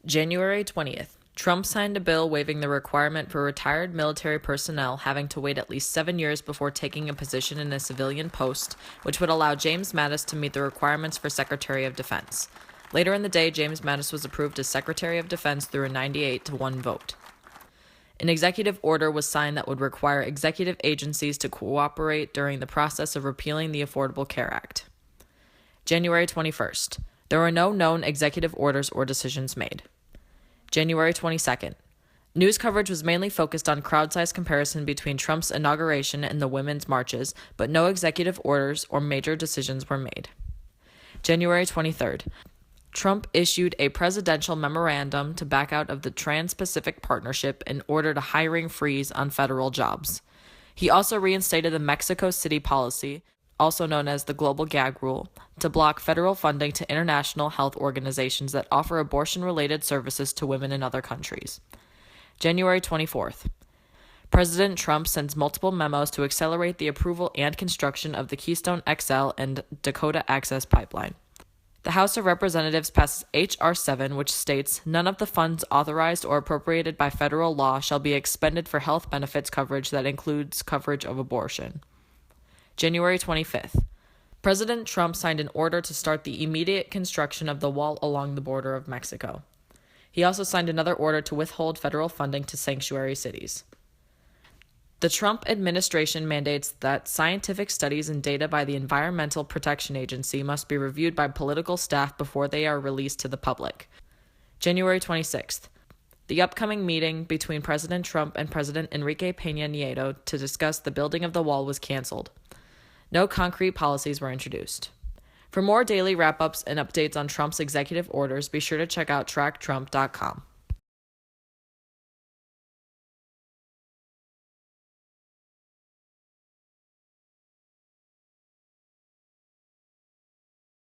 January 20th. Trump signed a bill waiving the requirement for retired military personnel having to wait at least 7 years before taking a position in a civilian post, which would allow James Mattis to meet the requirements for Secretary of Defense. Later in the day, James Mattis was approved as Secretary of Defense through a 98-1 vote. An executive order was signed that would require executive agencies to cooperate during the process of repealing the Affordable Care Act. January 21st. There were no known executive orders or decisions made. January 22nd. News coverage was mainly focused on crowd-size comparison between Trump's inauguration and the women's marches, but no executive orders or major decisions were made. January 23rd. Trump issued a presidential memorandum to back out of the Trans-Pacific Partnership and ordered a hiring freeze on federal jobs. He also reinstated the Mexico City policy, also known as the Global Gag Rule, to block federal funding to international health organizations that offer abortion-related services to women in other countries. January 24th. President Trump sends multiple memos to accelerate the approval and construction of the Keystone XL and Dakota Access Pipeline. The House of Representatives passes H.R. 7, which states, none of the funds authorized or appropriated by federal law shall be expended for health benefits coverage that includes coverage of abortion. January 25th. President Trump signed an order to start the immediate construction of the wall along the border of Mexico. He also signed another order to withhold federal funding to sanctuary cities. The Trump administration mandates that scientific studies and data by the Environmental Protection Agency must be reviewed by political staff before they are released to the public. January 26th. The upcoming meeting between President Trump and President Enrique Peña Nieto to discuss the building of the wall was canceled. No concrete policies were introduced. For more daily wrap-ups and updates on Trump's executive orders, be sure to check out TrackTrump.com.